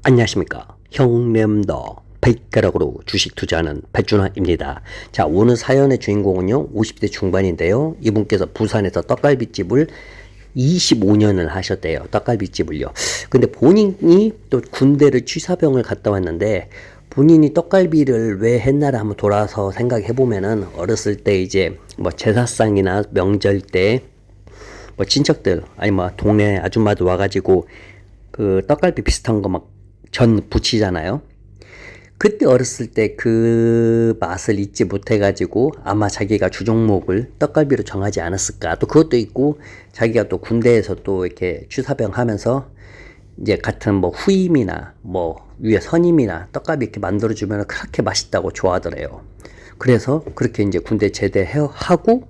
안녕하십니까. 형님도 백가락으로 주식 투자하는 백준환입니다. 자, 오늘 사연의 주인공은요, 50대 중반인데요. 이분께서 부산에서 떡갈비집을 25년을 하셨대요. 떡갈비집을요. 근데 본인이 또 군대를 취사병을 갔다 왔는데, 본인이 떡갈비를 왜 했나를 한번 돌아서 생각해 보면은, 어렸을 때 이제 뭐 제사상이나 명절 때, 뭐 친척들, 아니 뭐 동네 아줌마도 와가지고, 그 떡갈비 비슷한 거 막 전 부치잖아요. 그때 어렸을 때 그 맛을 잊지 못해가지고 아마 자기가 주종목을 떡갈비로 정하지 않았을까. 또 그것도 있고, 자기가 또 군대에서 또 이렇게 취사병 하면서 이제 같은 뭐 후임이나 뭐 위에 선임이나 떡갈비 이렇게 만들어주면 그렇게 맛있다고 좋아하더래요. 그래서 그렇게 이제 군대 제대하고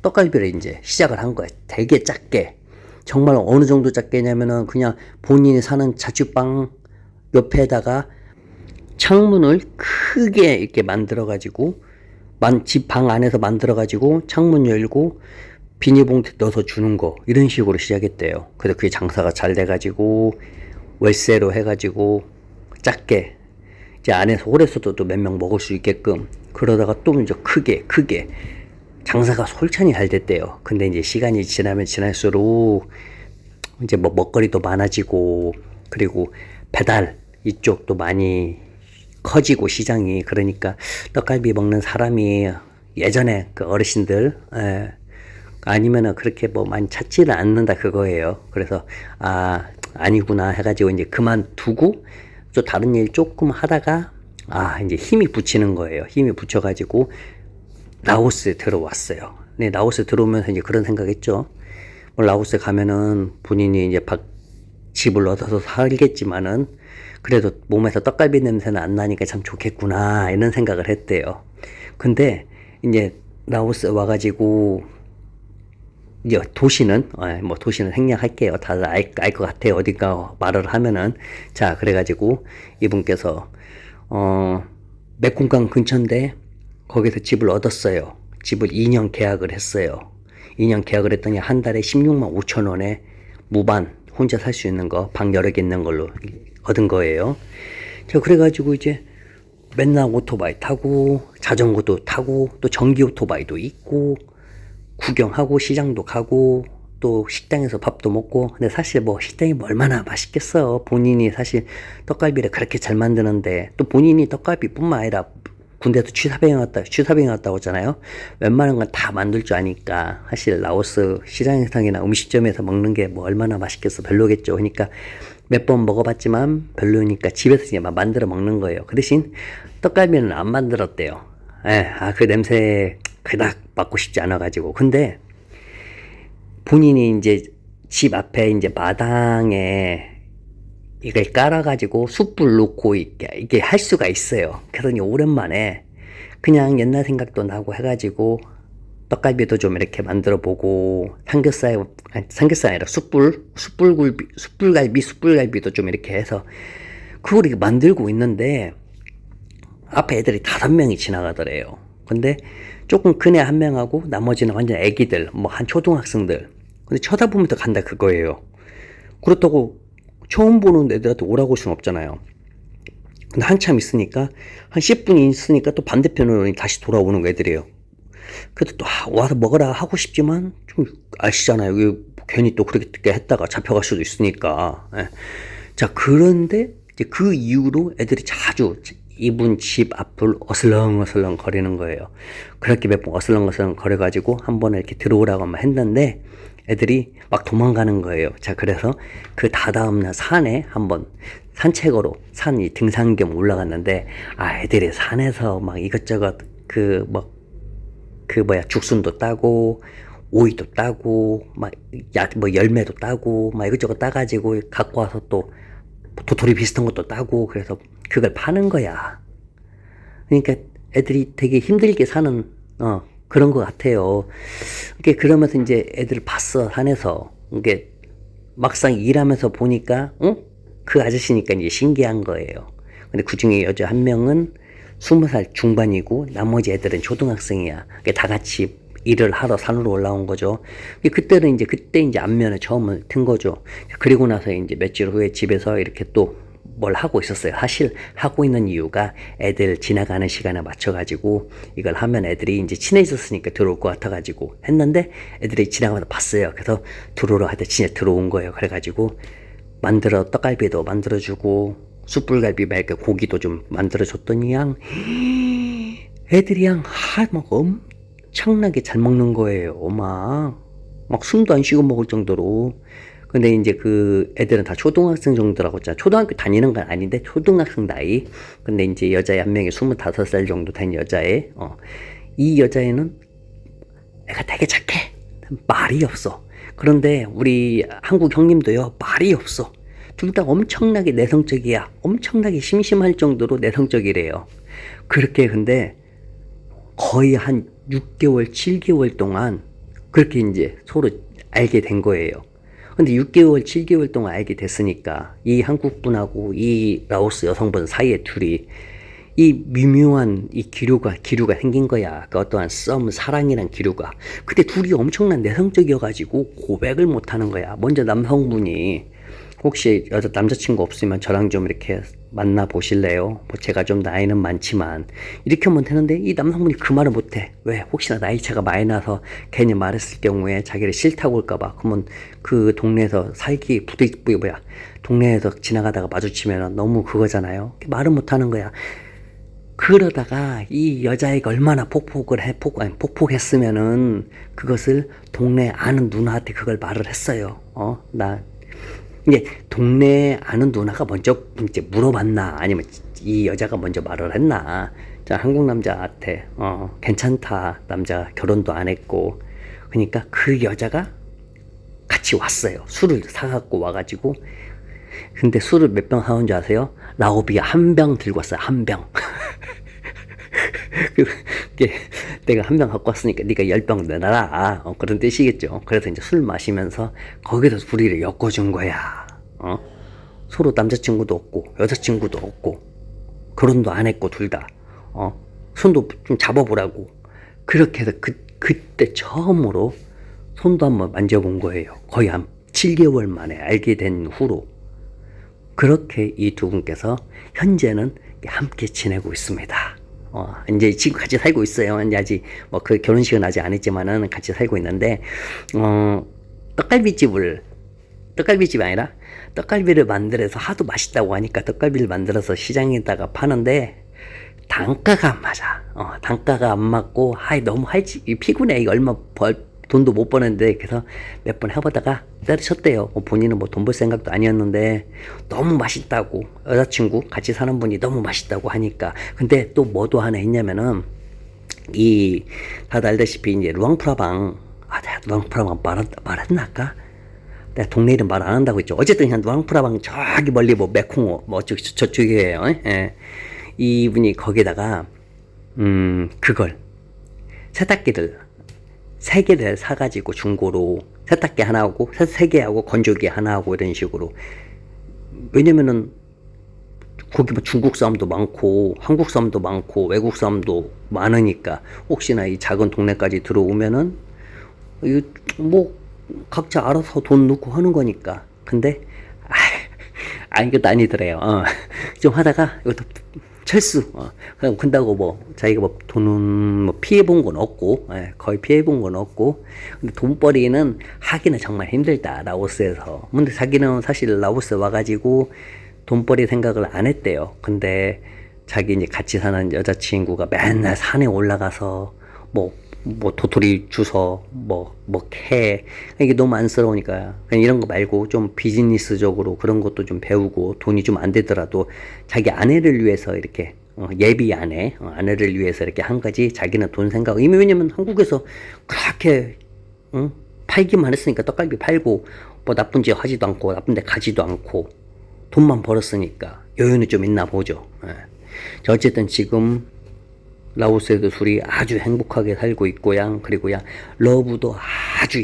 떡갈비를 이제 시작을 한 거예요. 되게 작게. 정말 어느 정도 작게냐면은 그냥 본인이 사는 자취방 옆에다가 창문을 크게 이렇게 만들어가지고, 집 방 안에서 만들어가지고 창문 열고 비닐봉투 넣어서 주는 거, 이런 식으로 시작했대요. 그래서 그게 장사가 잘 돼가지고 월세로 해가지고 작게 이제 안에서 오래서도 또 몇 명 먹을 수 있게끔, 그러다가 또 이제 크게 장사가 솔찬히 잘 됐대요. 근데 이제 시간이 지나면 지날수록 이제 뭐 먹거리도 많아지고, 그리고 배달 이쪽도 많이 커지고 시장이, 그러니까 떡갈비 먹는 사람이 예전에 그 어르신들, 아니면은 그렇게 뭐 많이 찾지를 않는다 그거예요. 그래서 아니구나 해가지고 이제 그만두고 또 다른 일 조금 하다가 이제 힘이 붙이는 거예요. 힘이 붙여가지고 라오스에 들어왔어요. 네, 라오스에 들어오면서 이제 그런 생각했죠. 뭐 라오스에 가면은 본인이 이제 집을 얻어서 살겠지만은 그래도 몸에서 떡갈비 냄새는 안 나니까 참 좋겠구나, 이런 생각을 했대요. 근데 이제 라오스 와가지고 이제 도시는 생략할게요. 다들 알 것 같아요. 어딘가 말을 하면은. 자, 그래가지고 이분께서 메콩강 근처인데 거기서 집을 얻었어요. 집을 2년 계약을 했어요. 2년 계약을 했더니 한 달에 16만 5천 원에 무반 혼자 살 수 있는 거, 방 여러 개 있는 걸로 얻은 거예요. 자, 그래가지고 이제 맨날 오토바이 타고 자전거도 타고 또 전기 오토바이도 있고 구경하고 시장도 가고 또 식당에서 밥도 먹고. 근데 사실 뭐 식당이 뭐 얼마나 맛있겠어. 본인이 사실 떡갈비를 그렇게 잘 만드는데, 또 본인이 떡갈비뿐만 아니라 군대에서 취사병 왔다고 했잖아요. 웬만한 건 다 만들 줄 아니까 사실 라오스 시장상이나 음식점에서 먹는 게 뭐 얼마나 맛있겠어. 별로겠죠. 그러니까 몇 번 먹어봤지만 별로니까 집에서 이제 막 만들어 먹는 거예요. 그 대신 떡갈비는 안 만들었대요. 그 냄새 그닥 맡고 싶지 않아가지고. 근데 본인이 이제 집 앞에 이제 마당에 이걸 깔아가지고 숯불 놓고 이게 할 수가 있어요. 그러니 오랜만에 그냥 옛날 생각도 나고 해가지고 떡갈비도 좀 이렇게 만들어 보고, 삼겹살 아니라 숯불갈비도 좀 이렇게 해서 그걸 이렇게 만들고 있는데 앞에 애들이 5명이 지나가더래요. 근데 조금 큰 애 1명하고 나머지는 완전 애기들, 뭐 한 초등학생들. 근데 쳐다보면서 간다 그거예요. 그렇다고 처음 보는 애들한테 오라고 할 수는 없잖아요. 근데 한참 있으니까, 한 10분이 있으니까 또 반대편으로 다시 돌아오는 애들이에요. 그래도 또 와서 먹으라 하고 싶지만, 좀 아시잖아요. 괜히 또 그렇게 했다가 잡혀갈 수도 있으니까. 자, 그런데 이제 그 이후로 애들이 자주 이분 집 앞을 어슬렁어슬렁 거리는 거예요. 그렇게 몇 번 어슬렁어슬렁 거려가지고 한 번에 이렇게 들어오라고 했는데 애들이 막 도망가는 거예요. 자, 그래서 그 다다음날 산에 한번 산책으로 산이 등산 겸 올라갔는데, 애들이 산에서 막 이것저것 죽순도 따고 오이도 따고 뭐 열매도 따고 막 이것저것 따가지고 갖고 와서 또 도토리 비슷한 것도 따고, 그래서 그걸 파는 거야. 그러니까 애들이 되게 힘들게 사는 그런 것 같아요. 그러면서 이제 애들을 봤어, 산에서. 이게 막상 일하면서 보니까 그 아저씨니까 이제 신기한 거예요. 근데 그 중에 여자 1명은 20살 중반이고 나머지 애들은 초등학생이야. 다 같이 일을 하러 산으로 올라온 거죠. 그때 이제 안면에 처음을 튼 거죠. 그리고 나서 이제 며칠 후에 집에서 이렇게 또 뭘 하고 있었어요. 사실 하고 있는 이유가 애들 지나가는 시간에 맞춰가지고 이걸 하면 애들이 이제 친해졌으니까 들어올 것 같아가지고 했는데 애들이 지나가면서 봤어요. 그래서 들어오라 하더니 진짜 들어온 거예요. 그래가지고 떡갈비도 만들어주고 숯불갈비 말고 고기도 좀 만들어줬더니 애들이 막 엄청나게 잘 먹는 거예요. 막 숨도 안 쉬고 먹을 정도로. 근데 이제 그 애들은 다 초등학생 정도라고 했잖아. 초등학교 다니는 건 아닌데 초등학생 나이. 근데 이제 여자애 한 명이 25살 정도 된 여자애. 이 여자애는 애가 되게 착해. 말이 없어. 그런데 우리 한국 형님도요, 말이 없어. 둘 다 엄청나게 내성적이야. 엄청나게 심심할 정도로 내성적이래요. 그렇게 근데 거의 한 6개월, 7개월 동안 그렇게 이제 서로 알게 된 거예요. 근데 6개월, 7개월 동안 알게 됐으니까 이 한국분하고 이 라오스 여성분 사이에 둘이 이 미묘한 이 기류가 생긴 거야. 그 어떠한 사랑이란 기류가. 근데 둘이 엄청난 내성적이어가지고 고백을 못 하는 거야. 먼저 남성분이 혹시 남자친구 없으면 저랑 좀 이렇게 만나 보실래요? 뭐 제가 좀 나이는 많지만 이렇게 하면 되는데 이 남성분이 그 말을 못해. 왜? 혹시나 나이 차가 많이 나서 괜히 말했을 경우에 자기를 싫다고 할까봐. 그러면 그 동네에서 동네에서 지나가다가 마주치면 너무 그거잖아요. 말을 못하는 거야. 그러다가 이 여자애가 얼마나 폭폭했으면은 그것을 동네 아는 누나한테 그걸 말을 했어요. 이제 동네 아는 누나가 먼저 이제 물어봤나 아니면 이 여자가 먼저 말을 했나. 자, 한국 남자한테 괜찮다. 남자 결혼도 안 했고. 그러니까 그 여자가 같이 왔어요. 술을 사갖고 와가지고. 근데 술을 몇 병 사온 줄 아세요? 라오비가 한 병 들고 왔어요. 한 병. 내가 한 병 갖고 왔으니까 네가 10병 내놔라. 그런 뜻이겠죠. 그래서 이제 술 마시면서 거기서 둘이를 엮어준 거야. 서로 남자친구도 없고 여자친구도 없고 결혼도 안 했고 둘 다. 손도 좀 잡아보라고. 그렇게 해서 그때 처음으로 손도 한번 만져본 거예요. 거의 한 7개월 만에 알게 된 후로. 그렇게 이 두 분께서 현재는 함께 지내고 있습니다. 이제 지금 같이 살고 있어요. 이제 아직 뭐 그 결혼식은 아직 안 했지만은 같이 살고 있는데, 떡갈비집이 아니라 떡갈비를 만들어서 하도 맛있다고 하니까 떡갈비를 만들어서 시장에다가 파는데 단가가 안 맞아. 단가가 안 맞고, 너무 피곤해. 이거 돈도 못 버는데, 그래서 몇 번 해보다가 때려쳤대요. 본인은 뭐 돈 벌 생각도 아니었는데, 너무 맛있다고, 여자친구, 같이 사는 분이 너무 맛있다고 하니까. 근데 또 뭐도 하나 했냐면은, 다들 알다시피, 이제 루앙프라방, 내가 루앙프라방 말했나 아까? 내가 동네 이름 말 안 한다고 했죠. 어쨌든 그냥 루앙프라방 저기 멀리 뭐 메콩호, 뭐 저쪽이에요. 예. 이분이 거기다가, 그걸, 세탁기를, 3개를 사가지고 중고로 세탁기 하나 하고 3개 하고 건조기 하나 하고 이런 식으로. 왜냐면은 거기 뭐 중국 사람도 많고 한국 사람도 많고 외국 사람도 많으니까 혹시나 이 작은 동네까지 들어오면은 뭐 각자 알아서 돈 넣고 하는 거니까. 근데 이것도 아니더래요. 좀 하다가 이것도 철수. 그냥 근다고 뭐 자기가 뭐 돈은 뭐 피해본 건 없고, 거의 피해본 건 없고. 근데 돈벌이는 하기는 정말 힘들다, 라오스에서. 근데 자기는 사실 라오스 와가지고 돈벌이 생각을 안 했대요. 근데 자기 이제 같이 사는 여자친구가 맨날 산에 올라가서 뭐 도토리 주워 캐. 이게 너무 안쓰러우니까 그냥 이런 거 말고 좀 비즈니스적으로 그런 것도 좀 배우고, 돈이 좀 안 되더라도 자기 아내를 위해서 이렇게 예비 아내를 위해서 이렇게 한 거지. 자기는 돈 생각. 이미 왜냐면 한국에서 그렇게 팔기만 했으니까 떡갈비 팔고 뭐 나쁜 짓 하지도 않고 나쁜 데 가지도 않고 돈만 벌었으니까 여유는 좀 있나 보죠. 자, 어쨌든 지금 라오스에도 둘이 아주 행복하게 살고 있고, 그리고 러브도 아주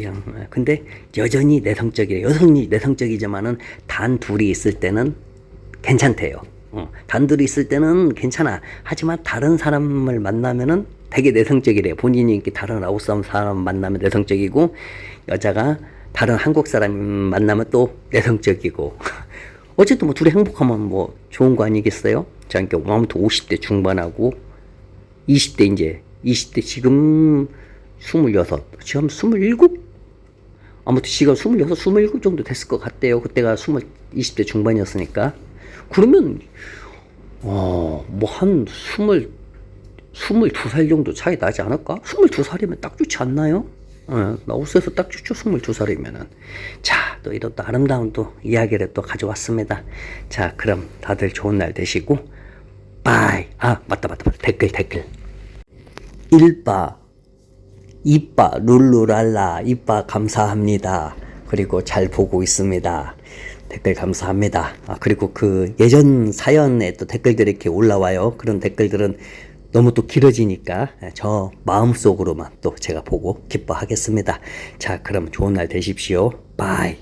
근데 여전히 내성적이에요. 여전히 내성적이지만은 단 둘이 있을 때는 괜찮대요. 단 둘이 있을 때는 괜찮아. 하지만 다른 사람을 만나면은 되게 내성적이래요. 본인이 이렇게 다른 라오스 사람 만나면 내성적이고, 여자가 다른 한국 사람 만나면 또 내성적이고. 어쨌든 뭐 둘이 행복하면 뭐 좋은 거 아니겠어요? 자, 그러니까 아무튼 50대 중반하고 20대 이제 20대 지금 26, 지금 27? 아무튼 지금 26, 27 정도 됐을 것 같대요. 그때가 20대 중반이었으니까. 그러면 뭐 한 22살 정도 차이 나지 않을까? 22살이면 딱 좋지 않나요? 나 옷에서 딱 좋죠, 22살이면은. 자, 또 이런 또 아름다운 또 이야기를 또 가져왔습니다. 자, 그럼 다들 좋은 날 되시고, 빠이. 아, 맞다. 댓글. 1바, 2바, 룰루랄라, 2바 감사합니다. 그리고 잘 보고 있습니다. 댓글 감사합니다. 그리고 그 예전 사연에 또 댓글들이 이렇게 올라와요. 그런 댓글들은 너무 또 길어지니까 저 마음속으로만 또 제가 보고 기뻐하겠습니다. 자, 그럼 좋은 날 되십시오. 바이.